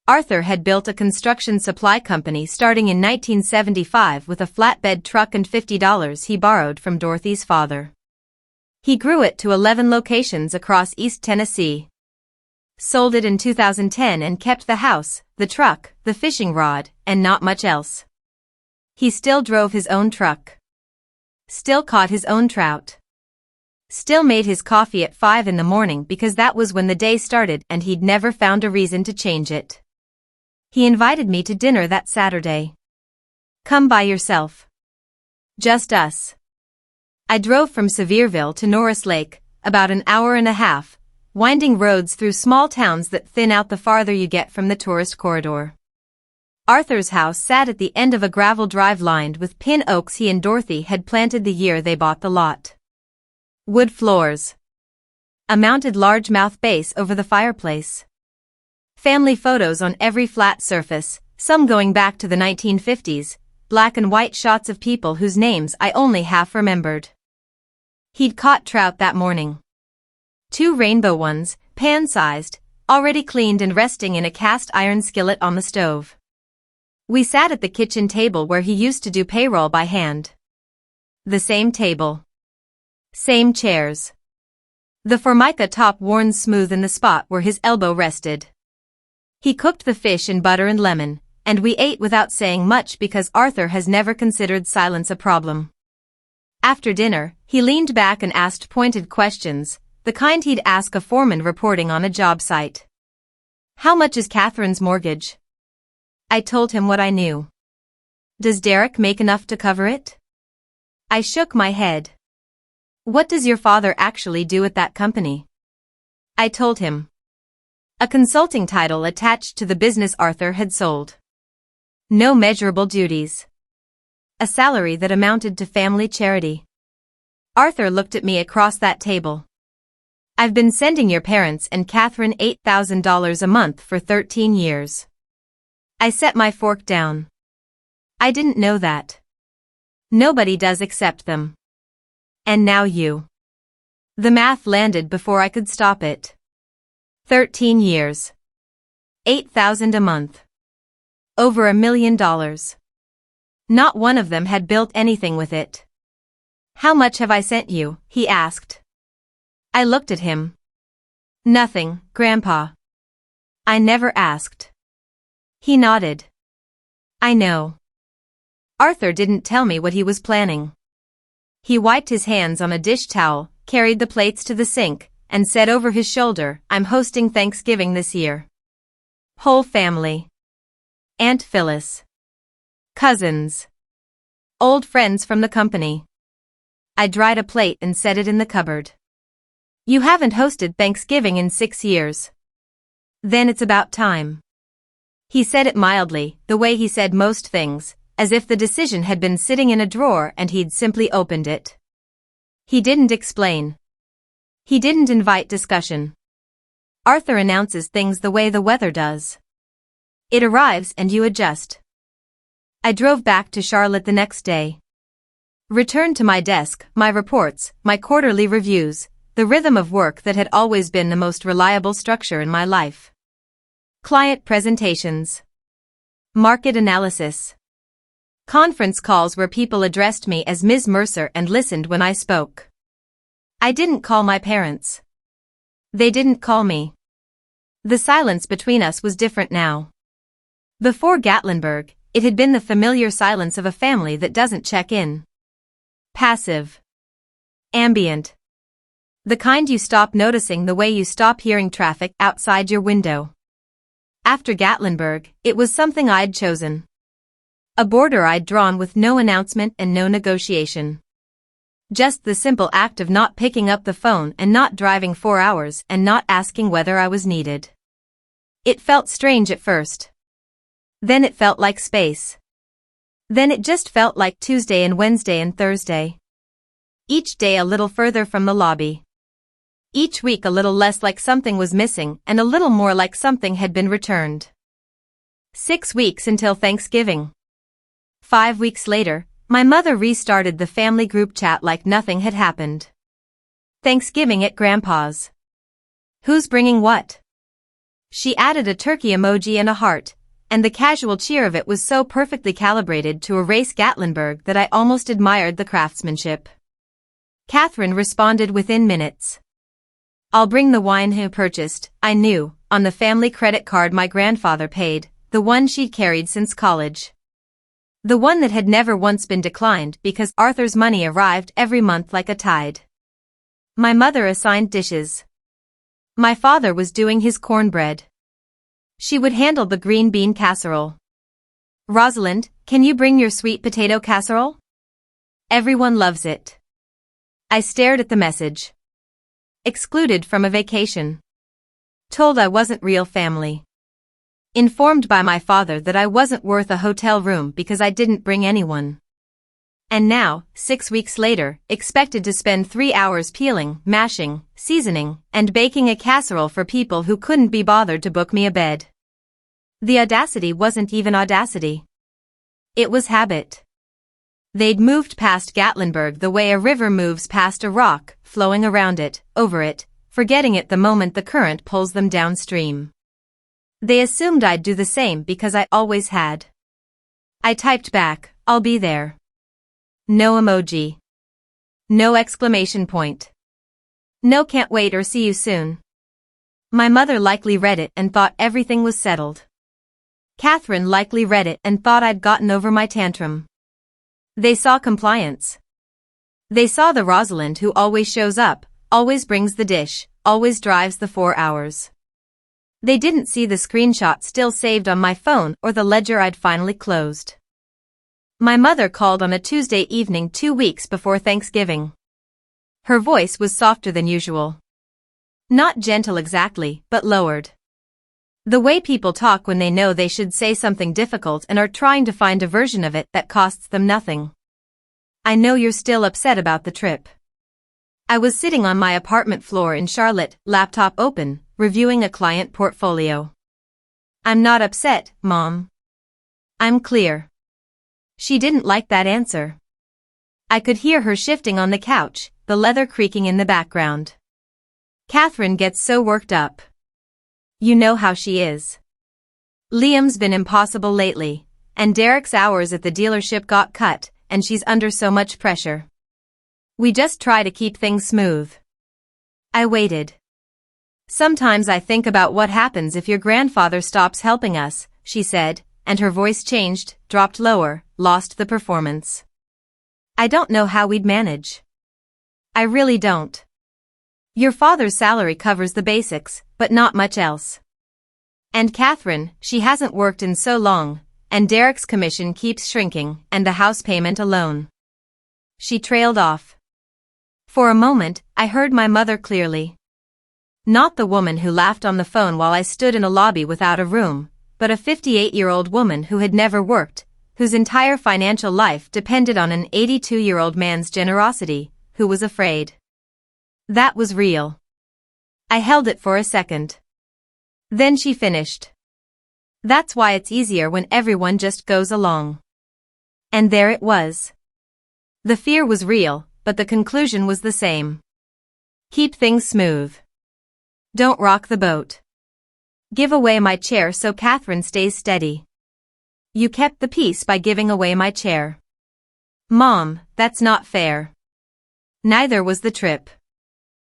Arthur had built a construction supply company starting in 1975 with a flatbed truck and $50 he borrowed from Dorothy's father. He grew it to 11 locations across East Tennessee. Sold it in 2010 and kept the house, the truck, the fishing rod, and not much else. He still drove his own truck. Still caught his own trout. Still made his coffee at 5 in the morning because that was when the day started and he'd never found a reason to change it. He invited me to dinner that Saturday. Come by yourself. Just us. I drove from Sevierville to Norris Lake, about an hour and a half, winding roads through small towns that thin out the farther you get from the tourist corridor. Arthur's house sat at the end of a gravel drive lined with pin oaks he and Dorothy had planted the year they bought the lot. Wood floors. A mounted largemouth base over the fireplace. Family photos on every flat surface, some going back to the 1950s, black and white shots of people whose names I only half remembered. He'd caught trout that morning. 2 rainbow ones, pan-sized, already cleaned and resting in a cast iron skillet on the stove. We sat at the kitchen table where he used to do payroll by hand. The same table. Same chairs. The formica top worn smooth in the spot where his elbow rested. He cooked the fish in butter and lemon, and we ate without saying much because Arthur has never considered silence a problem. After dinner, he leaned back and asked pointed questions, the kind he'd ask a foreman reporting on a job site. How much is Catherine's mortgage? I told him what I knew. Does Derek make enough to cover it? I shook my head. What does your father actually do at that company? I told him. A consulting title attached to the business Arthur had sold. No measurable duties. A salary that amounted to family charity. Arthur looked at me across that table. I've been sending your parents and Catherine $8,000 a month for 13 years. I set my fork down. I didn't know that. Nobody does except them. And now you. The math landed before I could stop it. 13 years. $8,000 a month. Over $1 million. Not one of them had built anything with it. How much have I sent you? He asked. I looked at him. Nothing, Grandpa. I never asked. He nodded. I know. Arthur didn't tell me what he was planning. He wiped his hands on a dish towel, carried the plates to the sink, and said over his shoulder, I'm hosting Thanksgiving this year. Whole family. Aunt Phyllis. Cousins. Old friends from the company. I dried a plate and set it in the cupboard. You haven't hosted Thanksgiving in 6 years. Then it's about time. He said it mildly, the way he said most things, as if the decision had been sitting in a drawer and he'd simply opened it. He didn't explain. He didn't invite discussion. Arthur announces things the way the weather does. It arrives and you adjust. I drove back to Charlotte the next day. Returned to my desk, my reports, my quarterly reviews, the rhythm of work that had always been the most reliable structure in my life. Client presentations. Market analysis. Conference calls where people addressed me as Ms. Mercer and listened when I spoke. I didn't call my parents. They didn't call me. The silence between us was different now. Before Gatlinburg, it had been the familiar silence of a family that doesn't check in. Passive. Ambient. The kind you stop noticing the way you stop hearing traffic outside your window. After Gatlinburg, it was something I'd chosen. A border I'd drawn with no announcement and no negotiation. Just the simple act of not picking up the phone and not driving 4 hours and not asking whether I was needed. It felt strange at first. Then it felt like space. Then it just felt like Tuesday and Wednesday and Thursday. Each day a little further from the lobby. Each week a little less like something was missing and a little more like something had been returned. 6 weeks until Thanksgiving. 5 weeks later, my mother restarted the family group chat like nothing had happened. Thanksgiving at Grandpa's. Who's bringing what? She added a turkey emoji and a heart, and the casual cheer of it was so perfectly calibrated to erase Gatlinburg that I almost admired the craftsmanship. Catherine responded within minutes. I'll bring the wine he purchased, I knew, on the family credit card my grandfather paid, the one she'd carried since college. The one that had never once been declined because Arthur's money arrived every month like a tide. My mother assigned dishes. My father was doing his cornbread. She would handle the green bean casserole. Rosalind, can you bring your sweet potato casserole? Everyone loves it. I stared at the message. Excluded from a vacation. Told I wasn't real family. Informed by my father that I wasn't worth a hotel room because I didn't bring anyone. And now, 6 weeks later, expected to spend 3 hours peeling, mashing, seasoning, and baking a casserole for people who couldn't be bothered to book me a bed. The audacity wasn't even audacity. It was habit. They'd moved past Gatlinburg the way a river moves past a rock, flowing around it, over it, forgetting it the moment the current pulls them downstream. They assumed I'd do the same because I always had. I typed back, I'll be there. No emoji. No exclamation point. No can't wait or see you soon. My mother likely read it and thought everything was settled. Catherine likely read it and thought I'd gotten over my tantrum. They saw compliance. They saw the Rosalind who always shows up, always brings the dish, always drives the 4 hours. They didn't see the screenshot still saved on my phone or the ledger I'd finally closed. My mother called on a Tuesday evening 2 weeks before Thanksgiving. Her voice was softer than usual. Not gentle exactly, but lowered. The way people talk when they know they should say something difficult and are trying to find a version of it that costs them nothing. I know you're still upset about the trip. I was sitting on my apartment floor in Charlotte, laptop open, reviewing a client portfolio. I'm not upset, Mom. I'm clear. She didn't like that answer. I could hear her shifting on the couch, the leather creaking in the background. Catherine gets so worked up. You know how she is. Liam's been impossible lately, and Derek's hours at the dealership got cut, and she's under so much pressure. We just try to keep things smooth. I waited. Sometimes I think about what happens if your grandfather stops helping us, she said, and her voice changed, dropped lower, lost the performance. I don't know how we'd manage. I really don't. Your father's salary covers the basics, but not much else. And Catherine, she hasn't worked in so long, and Derek's commission keeps shrinking, and the house payment alone. She trailed off. For a moment, I heard my mother clearly. Not the woman who laughed on the phone while I stood in a lobby without a room, but a 58-year-old woman who had never worked, whose entire financial life depended on an 82-year-old man's generosity, who was afraid. That was real. I held it for a second. Then she finished. That's why it's easier when everyone just goes along. And there it was. The fear was real, but the conclusion was the same. Keep things smooth. Don't rock the boat. Give away my chair so Catherine stays steady. You kept the peace by giving away my chair. Mom, that's not fair. Neither was the trip.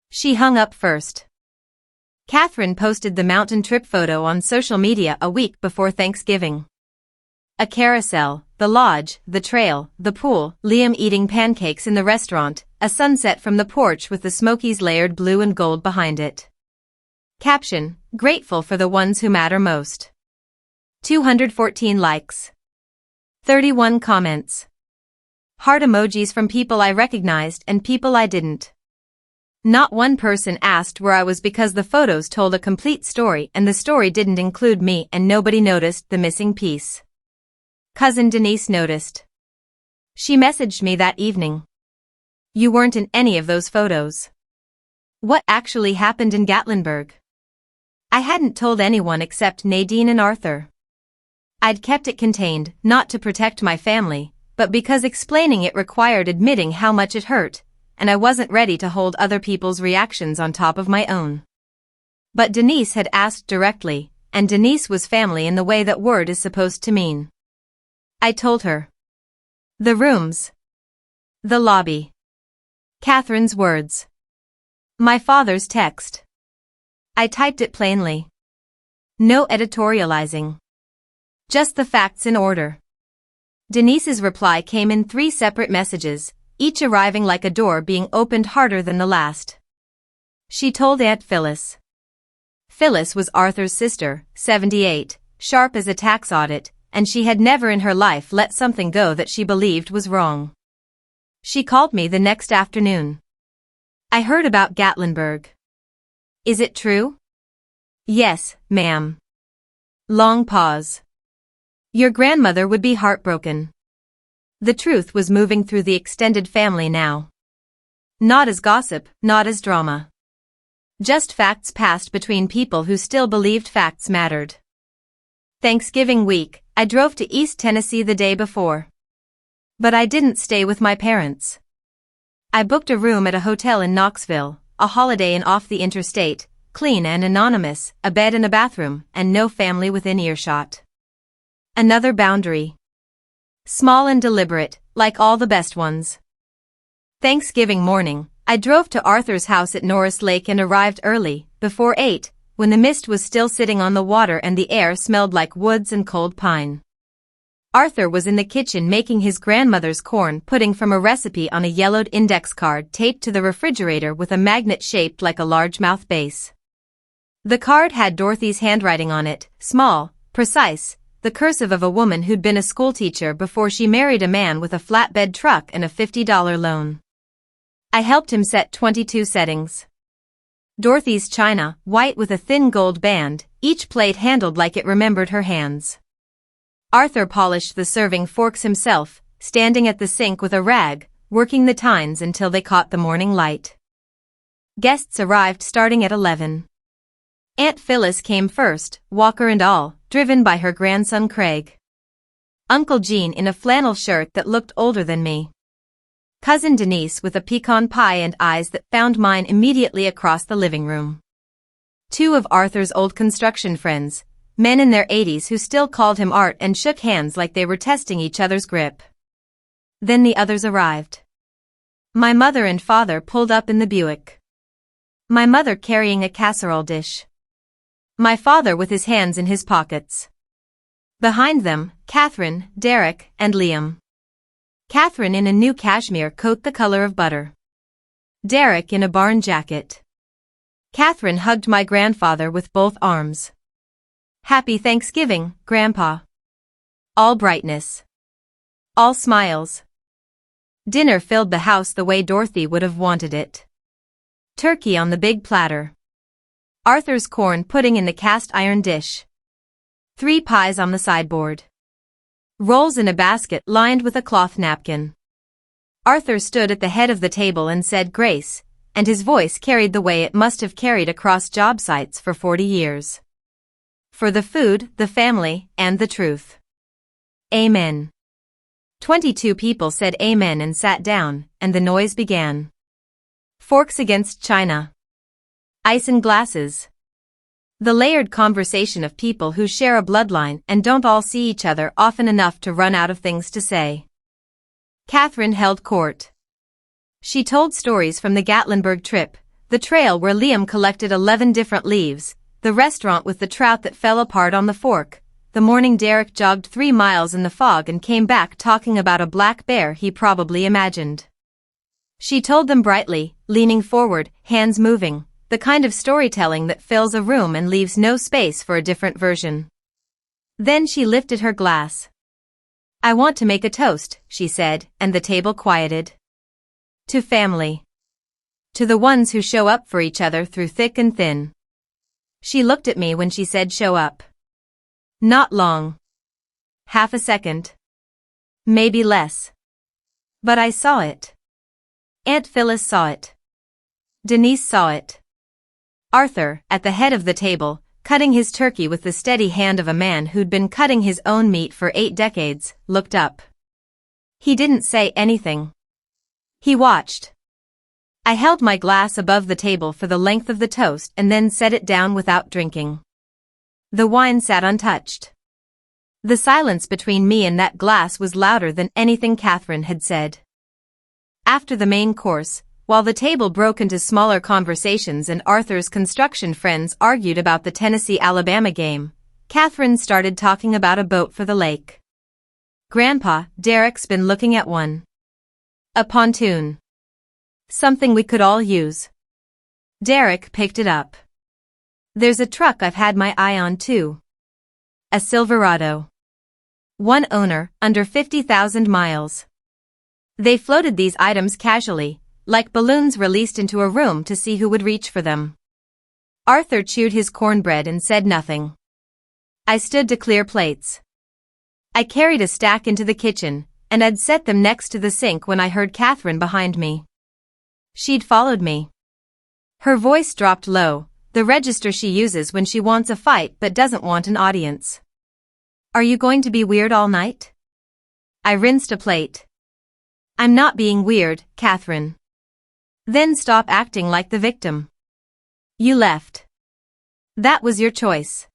She hung up first. Catherine posted the mountain trip photo on social media a week before Thanksgiving. A carousel, the lodge, the trail, the pool, Liam eating pancakes in the restaurant, a sunset from the porch with the Smokies layered blue and gold behind it. Caption, grateful for the ones who matter most. 214 likes. 31 comments. Heart emojis from people I recognized and people I didn't. Not one person asked where I was because the photos told a complete story and the story didn't include me and nobody noticed the missing piece. Cousin Denise noticed. She messaged me that evening. You weren't in any of those photos. What actually happened in Gatlinburg? I hadn't told anyone except Nadine and Arthur. I'd kept it contained, not to protect my family, but because explaining it required admitting how much it hurt, and I wasn't ready to hold other people's reactions on top of my own. But Denise had asked directly, and Denise was family in the way that word is supposed to mean. I told her. The rooms. The lobby. Catherine's words. My father's text. I typed it plainly. No editorializing. Just the facts in order. Denise's reply came in 3 separate messages, each arriving like a door being opened harder than the last. She told Aunt Phyllis. Phyllis was Arthur's sister, 78, sharp as a tax audit, and she had never in her life let something go that she believed was wrong. She called me the next afternoon. I heard about Gatlinburg. Is it true? Yes, ma'am. Long pause. Your grandmother would be heartbroken. The truth was moving through the extended family now. Not as gossip, not as drama. Just facts passed between people who still believed facts mattered. Thanksgiving week, I drove to East Tennessee the day before. But I didn't stay with my parents. I booked a room at a hotel in Knoxville, a Holiday Inn off the interstate, clean and anonymous, a bed and a bathroom, and no family within earshot. Another boundary. Small and deliberate, like all the best ones. Thanksgiving morning, I drove to Arthur's house at Norris Lake and arrived early, before 8, when the mist was still sitting on the water and the air smelled like woods and cold pine. Arthur was in the kitchen making his grandmother's corn pudding from a recipe on a yellowed index card taped to the refrigerator with a magnet shaped like a largemouth base. The card had Dorothy's handwriting on it, small, precise, the cursive of a woman who'd been a schoolteacher before she married a man with a flatbed truck and a $50 loan. I helped him set 22 settings. Dorothy's china, white with a thin gold band, each plate handled like it remembered her hands. Arthur polished the serving forks himself, standing at the sink with a rag, working the tines until they caught the morning light. Guests arrived starting at 11. Aunt Phyllis came first, walker and all, driven by her grandson Craig. Uncle Gene in a flannel shirt that looked older than me. Cousin Denise with a pecan pie and eyes that found mine immediately across the living room. 2 of Arthur's old construction friends, men in their 80s who still called him Art and shook hands like they were testing each other's grip. Then the others arrived. My mother and father pulled up in the Buick. My mother carrying a casserole dish. My father with his hands in his pockets. Behind them, Catherine, Derek, and Liam. Catherine in a new cashmere coat the color of butter. Derek in a barn jacket. Catherine hugged my grandfather with both arms. Happy Thanksgiving, Grandpa. All brightness. All smiles. Dinner filled the house the way Dorothy would have wanted it. Turkey on the big platter. Arthur's corn pudding in the cast iron dish. 3 pies on the sideboard. Rolls in a basket lined with a cloth napkin. Arthur stood at the head of the table and said grace, and his voice carried the way it must have carried across job sites for 40 years. For the food, the family, and the truth. Amen. 22 people said amen and sat down, and the noise began. Forks against china. Ice in glasses. The layered conversation of people who share a bloodline and don't all see each other often enough to run out of things to say. Catherine held court. She told stories from the Gatlinburg trip, the trail where Liam collected 11 different leaves, the restaurant with the trout that fell apart on the fork, the morning Derek jogged 3 miles in the fog and came back talking about a black bear he probably imagined. She told them brightly, leaning forward, hands moving, the kind of storytelling that fills a room and leaves no space for a different version. Then she lifted her glass. I want to make a toast, she said, and the table quieted. To family. To the ones who show up for each other through thick and thin. She looked at me when she said show up. Not long. Half a second. Maybe less. But I saw it. Aunt Phyllis saw it. Denise saw it. Arthur, at the head of the table, cutting his turkey with the steady hand of a man who'd been cutting his own meat for 8 decades, looked up. He didn't say anything. He watched. I held my glass above the table for the length of the toast and then set it down without drinking. The wine sat untouched. The silence between me and that glass was louder than anything Catherine had said. After the main course, while the table broke into smaller conversations and Arthur's construction friends argued about the Tennessee-Alabama game, Catherine started talking about a boat for the lake. "Grandpa, Derek's been looking at one. A pontoon. Something we could all use." Derek picked it up. "There's a truck I've had my eye on too. A Silverado. One owner, under 50,000 miles. They floated these items casually, like balloons released into a room to see who would reach for them." Arthur chewed his cornbread and said nothing. I stood to clear plates. I carried a stack into the kitchen, and I'd set them next to the sink when I heard Catherine behind me. She'd followed me. Her voice dropped low, the register she uses when she wants a fight but doesn't want an audience. "Are you going to be weird all night?" I rinsed a plate. "I'm not being weird, Catherine." "Then stop acting like the victim. You left. That was your choice."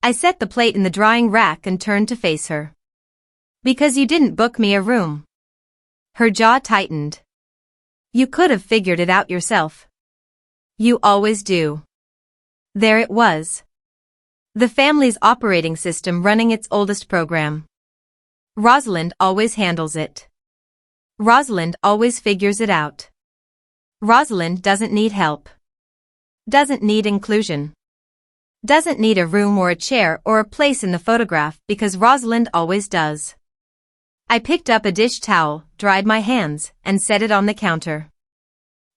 I set the plate in the drying rack and turned to face her. "Because you didn't book me a room." Her jaw tightened. "You could have figured it out yourself. You always do." There it was. The family's operating system running its oldest program. Rosalind always handles it. Rosalind always figures it out. Rosalind doesn't need help. Doesn't need inclusion. Doesn't need a room or a chair or a place in the photograph because Rosalind always does. I picked up a dish towel, dried my hands, and set it on the counter.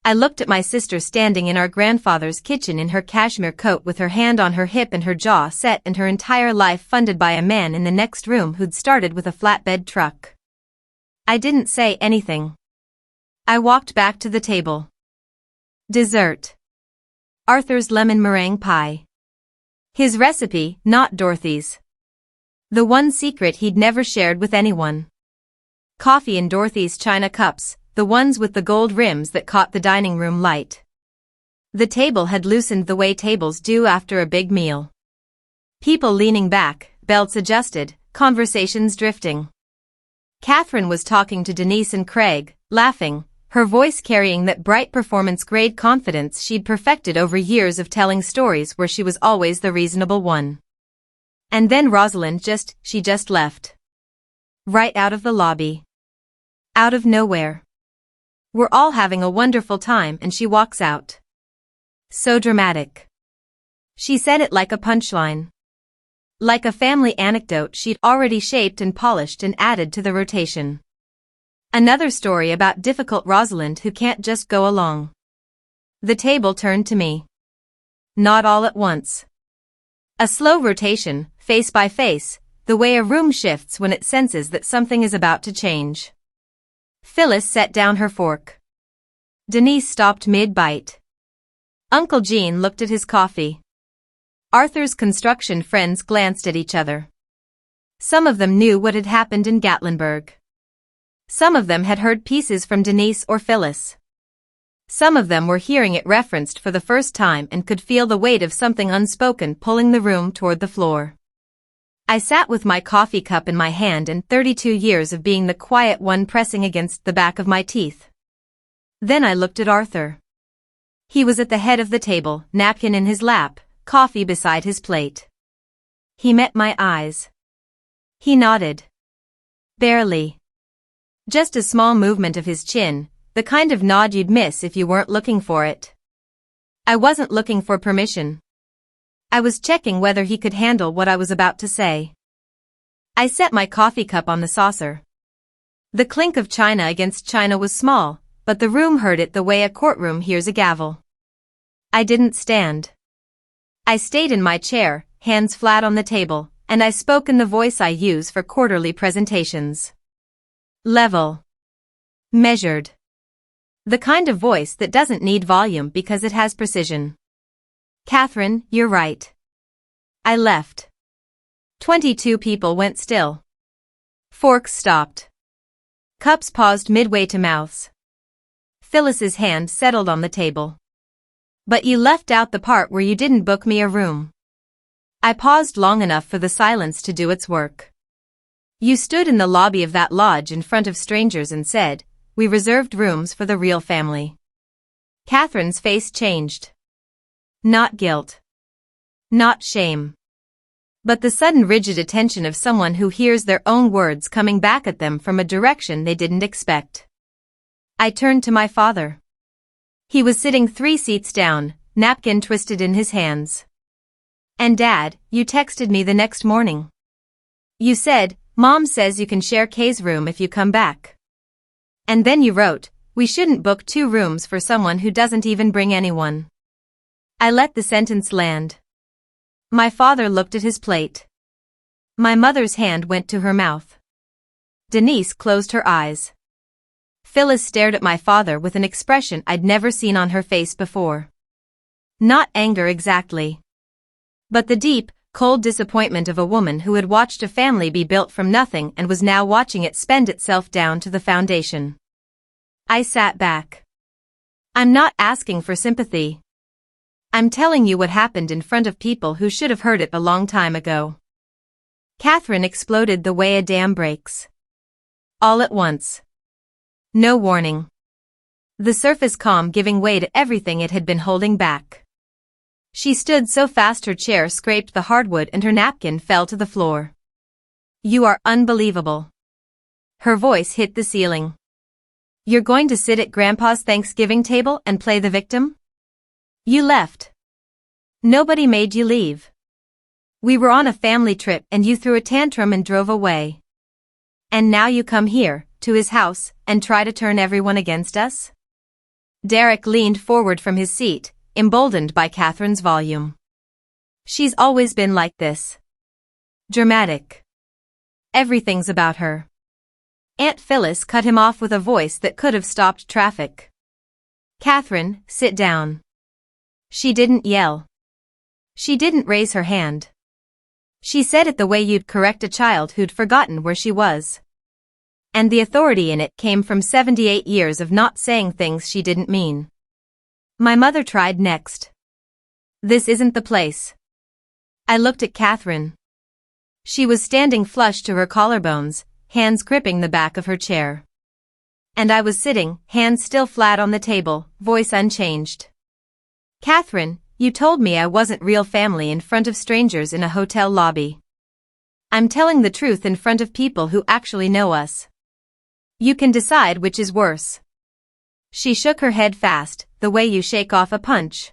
I looked at my sister standing in our grandfather's kitchen in her cashmere coat with her hand on her hip and her jaw set and her entire life funded by a man in the next room who'd started with a flatbed truck. I didn't say anything. I walked back to the table. Dessert. Arthur's lemon meringue pie. His recipe, not Dorothy's. The one secret he'd never shared with anyone. Coffee in Dorothy's china cups, the ones with the gold rims that caught the dining room light. The table had loosened the way tables do after a big meal. People leaning back, belts adjusted, conversations drifting. Catherine was talking to Denise and Craig, laughing, her voice carrying that bright performance-grade confidence she'd perfected over years of telling stories where she was always the reasonable one. And then Rosalind she just left. Right out of the lobby. Out of nowhere. We're all having a wonderful time and she walks out. So dramatic. She said it like a punchline. Like a family anecdote she'd already shaped and polished and added to the rotation. Another story about difficult Rosalind who can't just go along. The table turned to me. Not all at once. A slow rotation, face by face, the way a room shifts when it senses that something is about to change. Phyllis set down her fork. Denise stopped mid-bite. Uncle Gene looked at his coffee. Arthur's construction friends glanced at each other. Some of them knew what had happened in Gatlinburg. Some of them had heard pieces from Denise or Phyllis. Some of them were hearing it referenced for the first time and could feel the weight of something unspoken pulling the room toward the floor. I sat with my coffee cup in my hand and 32 years of being the quiet one pressing against the back of my teeth. Then I looked at Arthur. He was at the head of the table, napkin in his lap, coffee beside his plate. He met my eyes. He nodded. Barely. Just a small movement of his chin, the kind of nod you'd miss if you weren't looking for it. I wasn't looking for permission. I was checking whether he could handle what I was about to say. I set my coffee cup on the saucer. The clink of china against china was small, but the room heard it the way a courtroom hears a gavel. I didn't stand. I stayed in my chair, hands flat on the table, and I spoke in the voice I use for quarterly presentations. Level. Measured. The kind of voice that doesn't need volume because it has precision. Catherine, you're right. I left. 22 people went still. Forks stopped. Cups paused midway to mouths. Phyllis's hand settled on the table. But you left out the part where you didn't book me a room. I paused long enough for the silence to do its work. You stood in the lobby of that lodge in front of strangers and said, "We reserved rooms for the real family." Catherine's face changed. Not guilt. Not shame. But the sudden rigid attention of someone who hears their own words coming back at them from a direction they didn't expect. I turned to my father. He was sitting 3 seats down, napkin twisted in his hands. "And Dad, you texted me the next morning. You said, 'Mom says you can share Kay's room if you come back.' And then you wrote, 'We shouldn't book 2 rooms for someone who doesn't even bring anyone.'" I let the sentence land. My father looked at his plate. My mother's hand went to her mouth. Denise closed her eyes. Phyllis stared at my father with an expression I'd never seen on her face before. Not anger exactly, but the deep, cold disappointment of a woman who had watched a family be built from nothing and was now watching it spend itself down to the foundation. I sat back. "I'm not asking for sympathy. I'm telling you what happened in front of people who should have heard it a long time ago." Catherine exploded the way a dam breaks. All at once. No warning. The surface calm giving way to everything it had been holding back. She stood so fast her chair scraped the hardwood and her napkin fell to the floor. "You are unbelievable." Her voice hit the ceiling. "You're going to sit at Grandpa's Thanksgiving table and play the victim? You left. Nobody made you leave. We were on a family trip and you threw a tantrum and drove away. And now you come here, to his house, and try to turn everyone against us?" Derek leaned forward from his seat, emboldened by Catherine's volume. "She's always been like this. Dramatic. Everything's about her." Aunt Phyllis cut him off with a voice that could have stopped traffic. "Catherine, sit down." She didn't yell. She didn't raise her hand. She said it the way you'd correct a child who'd forgotten where she was. And the authority in it came from 78 years of not saying things she didn't mean. My mother tried next. "This isn't the place." I looked at Catherine. She was standing flush to her collarbones, hands gripping the back of her chair. And I was sitting, hands still flat on the table, voice unchanged. "Catherine, you told me I wasn't real family in front of strangers in a hotel lobby. I'm telling the truth in front of people who actually know us. You can decide which is worse." She shook her head fast, the way you shake off a punch.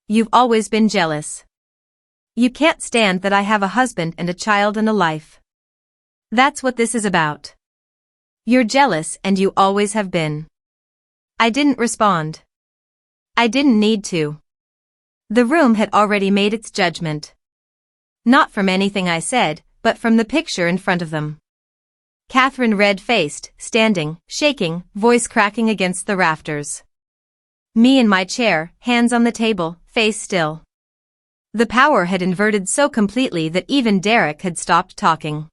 "You've always been jealous. You can't stand that I have a husband and a child and a life. That's what this is about. You're jealous and you always have been." I didn't respond. I didn't need to. The room had already made its judgment. Not from anything I said, but from the picture in front of them. Catherine red-faced, standing, shaking, voice cracking against the rafters. Me in my chair, hands on the table, face still. The power had inverted so completely that even Derek had stopped talking.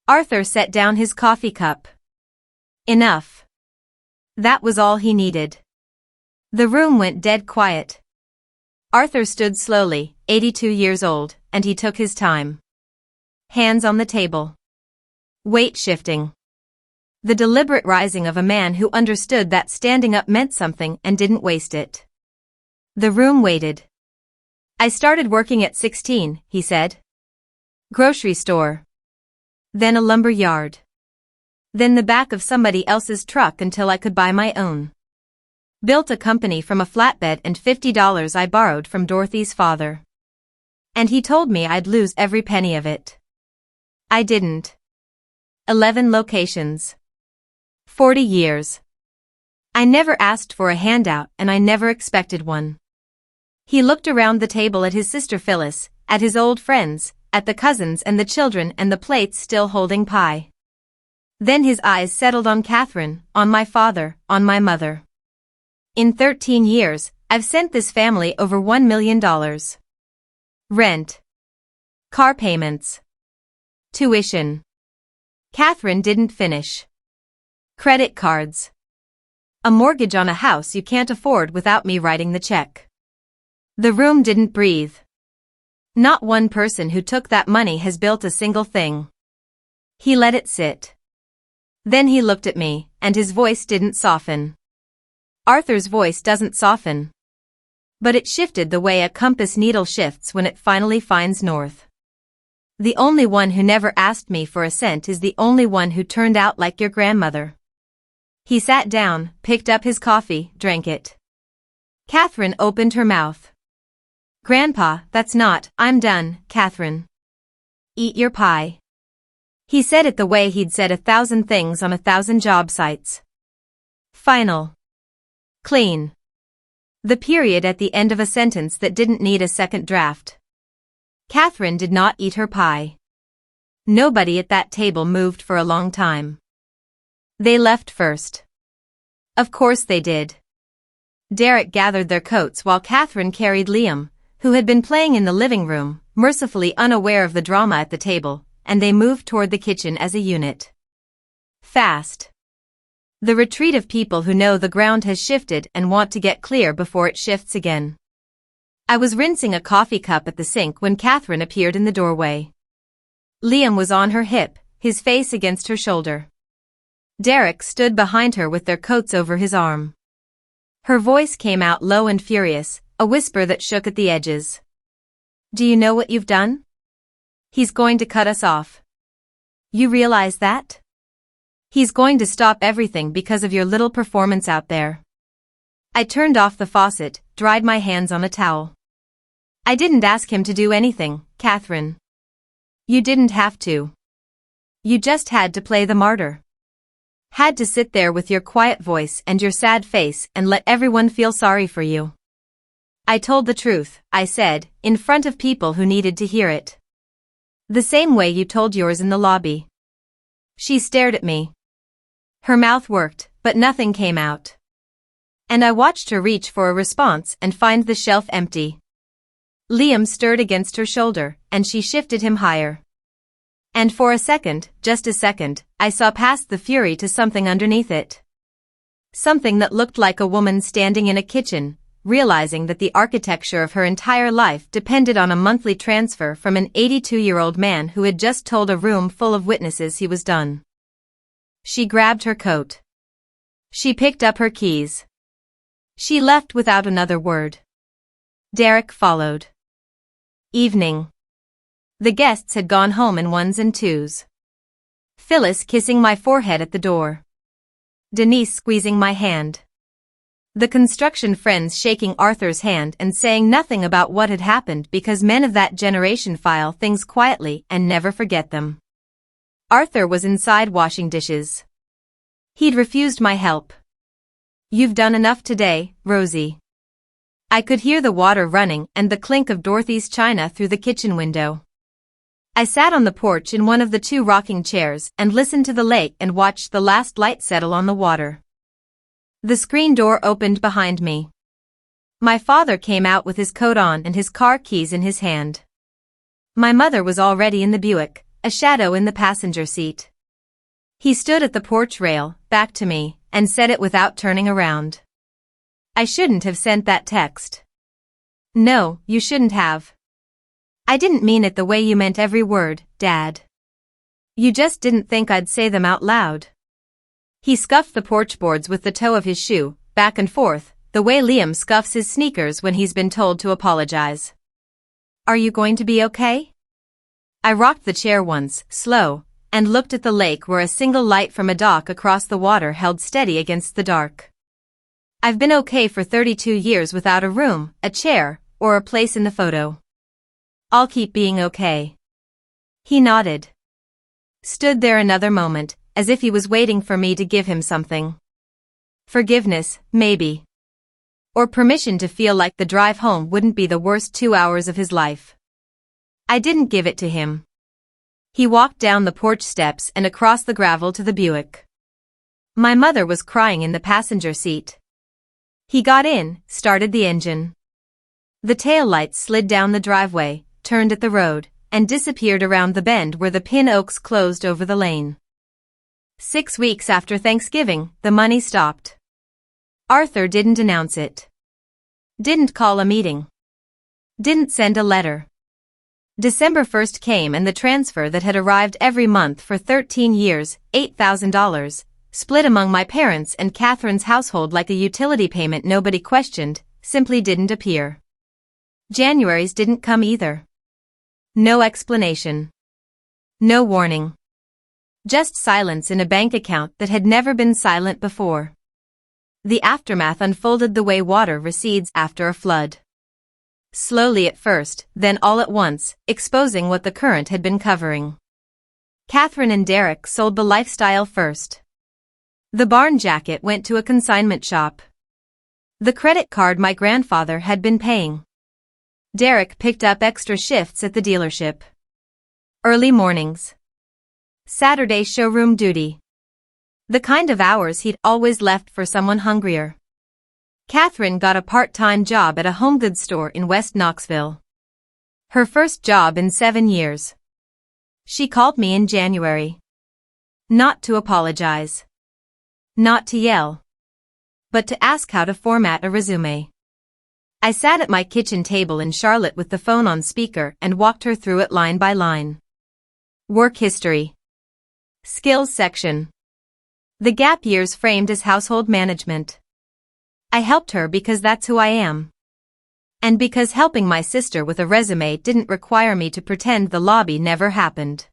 Arthur set down his coffee cup. Enough. That was all he needed. The room went dead quiet. Arthur stood slowly, 82 years old, and he took his time. Hands on the table. Weight shifting. The deliberate rising of a man who understood that standing up meant something and didn't waste it. The room waited. "I started working at 16, he said. Grocery store. Then a lumber yard. Then the back of somebody else's truck until I could buy my own. Built a company from a flatbed and $50 I borrowed from Dorothy's father. And he told me I'd lose every penny of it. I didn't. 11 locations. 40 years. I never asked for a handout and I never expected one." He looked around the table at his sister Phyllis, at his old friends, at the cousins and the children and the plates still holding pie. Then his eyes settled on Catherine, on my father, on my mother. "In 13 years, I've sent this family over $1 million. Rent. Car payments. Tuition." Catherine didn't finish. "Credit cards. A mortgage on a house you can't afford without me writing the check. The room didn't breathe. Not one person who took that money has built a single thing. He let it sit. Then he looked at me, and his voice didn't soften. Arthur's voice doesn't soften. But it shifted the way a compass needle shifts when it finally finds north. The only one who never asked me for a cent is the only one who turned out like your grandmother. He sat down, picked up his coffee, drank it. Catherine opened her mouth. Grandpa, that's not, I'm done, Catherine. Eat your pie. He said it the way he'd said 1,000 things on 1,000 job sites. Final. Clean. The period at the end of a sentence that didn't need a second draft. Catherine did not eat her pie. Nobody at that table moved for a long time. They left first. Of course they did. Derek gathered their coats while Catherine carried Liam, who had been playing in the living room, mercifully unaware of the drama at the table, and they moved toward the kitchen as a unit. Fast. The retreat of people who know the ground has shifted and want to get clear before it shifts again. I was rinsing a coffee cup at the sink when Catherine appeared in the doorway. Liam was on her hip, his face against her shoulder. Derek stood behind her with their coats over his arm. Her voice came out low and furious, a whisper that shook at the edges. Do you know what you've done? He's going to cut us off. You realize that? He's going to stop everything because of your little performance out there. I turned off the faucet, dried my hands on a towel. I didn't ask him to do anything, Catherine. You didn't have to. You just had to play the martyr. Had to sit there with your quiet voice and your sad face and let everyone feel sorry for you. I told the truth, I said, in front of people who needed to hear it. The same way you told yours in the lobby. She stared at me. Her mouth worked, but nothing came out. And I watched her reach for a response and find the shelf empty. Liam stirred against her shoulder, and she shifted him higher. And for a second, just a second, I saw past the fury to something underneath it. Something that looked like a woman standing in a kitchen, realizing that the architecture of her entire life depended on a monthly transfer from an 82-year-old man who had just told a room full of witnesses he was done. She grabbed her coat. She picked up her keys. She left without another word. Derek followed. Evening. The guests had gone home in ones and twos. Phyllis kissing my forehead at the door. Denise squeezing my hand. The construction friends shaking Arthur's hand and saying nothing about what had happened because men of that generation file things quietly and never forget them. Arthur was inside washing dishes. He'd refused my help. You've done enough today, Rosie. I could hear the water running and the clink of Dorothy's china through the kitchen window. I sat on the porch in one of the 2 rocking chairs and listened to the lake and watched the last light settle on the water. The screen door opened behind me. My father came out with his coat on and his car keys in his hand. My mother was already in the Buick, a shadow in the passenger seat. He stood at the porch rail, back to me, and said it without turning around. I shouldn't have sent that text. No, you shouldn't have. I didn't mean it the way you meant every word, Dad. You just didn't think I'd say them out loud. He scuffed the porch boards with the toe of his shoe, back and forth, the way Liam scuffs his sneakers when he's been told to apologize. Are you going to be okay? I rocked the chair once, slow, and looked at the lake where a single light from a dock across the water held steady against the dark. I've been okay for 32 years without a room, a chair, or a place in the photo. I'll keep being okay. He nodded. Stood there another moment, as if he was waiting for me to give him something. Forgiveness, maybe. Or permission to feel like the drive home wouldn't be the worst 2 hours of his life. I didn't give it to him. He walked down the porch steps and across the gravel to the Buick. My mother was crying in the passenger seat. He got in, started the engine. The taillights slid down the driveway, turned at the road, and disappeared around the bend where the pin oaks closed over the lane. 6 weeks after Thanksgiving, the money stopped. Arthur didn't announce it. Didn't call a meeting. Didn't send a letter. December 1st came and the transfer that had arrived every month for 13 years, $8,000, split among my parents and Catherine's household like a utility payment nobody questioned, simply didn't appear. January's didn't come either. No explanation. No warning. Just silence in a bank account that had never been silent before. The aftermath unfolded the way water recedes after a flood. Slowly at first, then all at once, exposing what the current had been covering. Catherine and Derek sold the lifestyle first. The barn jacket went to a consignment shop. The credit card my grandfather had been paying. Derek picked up extra shifts at the dealership. Early mornings. Saturday showroom duty. The kind of hours he'd always left for someone hungrier. Catherine got a part-time job at a home goods store in West Knoxville. Her first job in 7 years. She called me in January. Not to apologize. Not to yell. But to ask how to format a resume. I sat at my kitchen table in Charlotte with the phone on speaker and walked her through it line by line. Work history. Skills section. The gap years framed as household management. I helped her because that's who I am. And because helping my sister with a resume didn't require me to pretend the lobby never happened.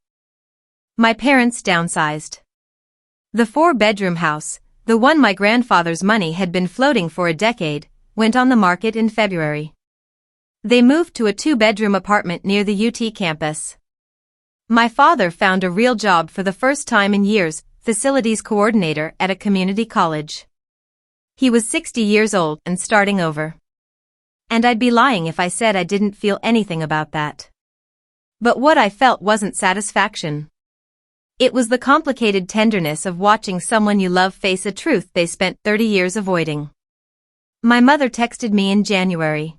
My parents downsized. The 4-bedroom house, the one my grandfather's money had been floating for a decade, went on the market in February. They moved to a 2-bedroom apartment near the UT campus. My father found a real job for the first time in years, facilities coordinator at a community college. He was 60 years old and starting over. And I'd be lying if I said I didn't feel anything about that. But what I felt wasn't satisfaction. It was the complicated tenderness of watching someone you love face a truth they spent 30 years avoiding. My mother texted me in January.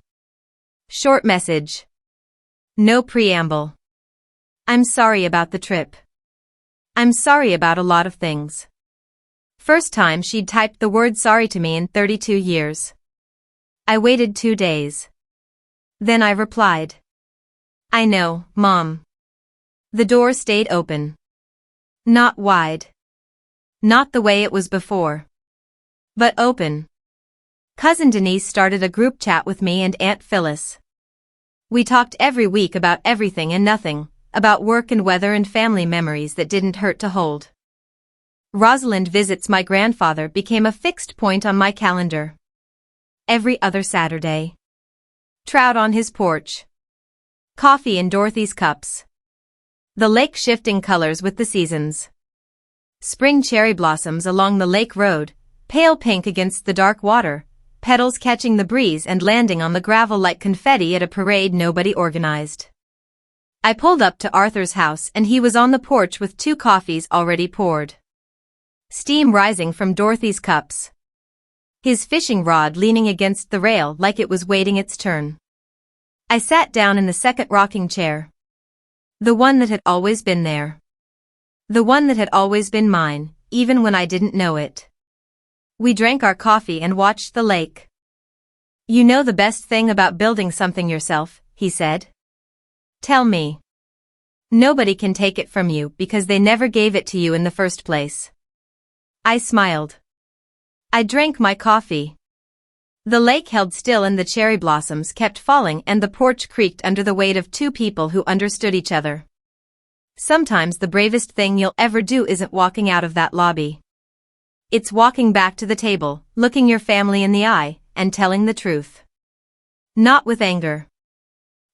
Short message. No preamble. I'm sorry about the trip. I'm sorry about a lot of things. First time she'd typed the word sorry to me in 32 years. I waited 2 days. Then I replied. I know, Mom. The door stayed open. Not wide. Not the way it was before. But open. Cousin Denise started a group chat with me and Aunt Phyllis. We talked every week about everything and nothing, about work and weather and family memories that didn't hurt to hold. Rosalind visits my grandfather became a fixed point on my calendar. Every other Saturday. Trout on his porch. Coffee in Dorothy's cups. The lake shifting colors with the seasons. Spring cherry blossoms along the lake road, pale pink against the dark water, petals catching the breeze and landing on the gravel like confetti at a parade nobody organized. I pulled up to Arthur's house and he was on the porch with 2 coffees already poured. Steam rising from Dorothy's cups. His fishing rod leaning against the rail like it was waiting its turn. I sat down in the second rocking chair. The one that had always been there. The one that had always been mine, even when I didn't know it. We drank our coffee and watched the lake. You know the best thing about building something yourself, he said. Tell me. Nobody can take it from you because they never gave it to you in the first place. I smiled. I drank my coffee. The lake held still and the cherry blossoms kept falling and the porch creaked under the weight of 2 people who understood each other. Sometimes the bravest thing you'll ever do isn't walking out of that lobby. It's walking back to the table, looking your family in the eye, and telling the truth. Not with anger.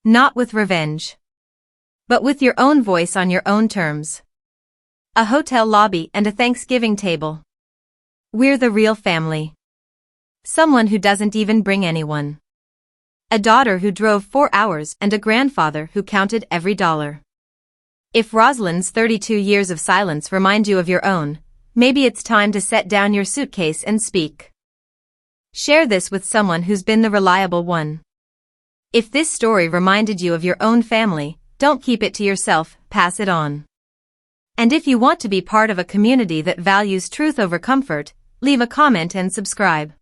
Not with revenge. But with your own voice on your own terms. A hotel lobby and a Thanksgiving table. We're the real family. Someone who doesn't even bring anyone. A daughter who drove 4 hours and a grandfather who counted every dollar. If Rosalind's 32 years of silence remind you of your own, maybe it's time to set down your suitcase and speak. Share this with someone who's been the reliable one. If this story reminded you of your own family, don't keep it to yourself, pass it on. And if you want to be part of a community that values truth over comfort, leave a comment and subscribe.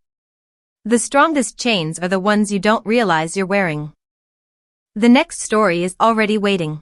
The strongest chains are the ones you don't realize you're wearing. The next story is already waiting.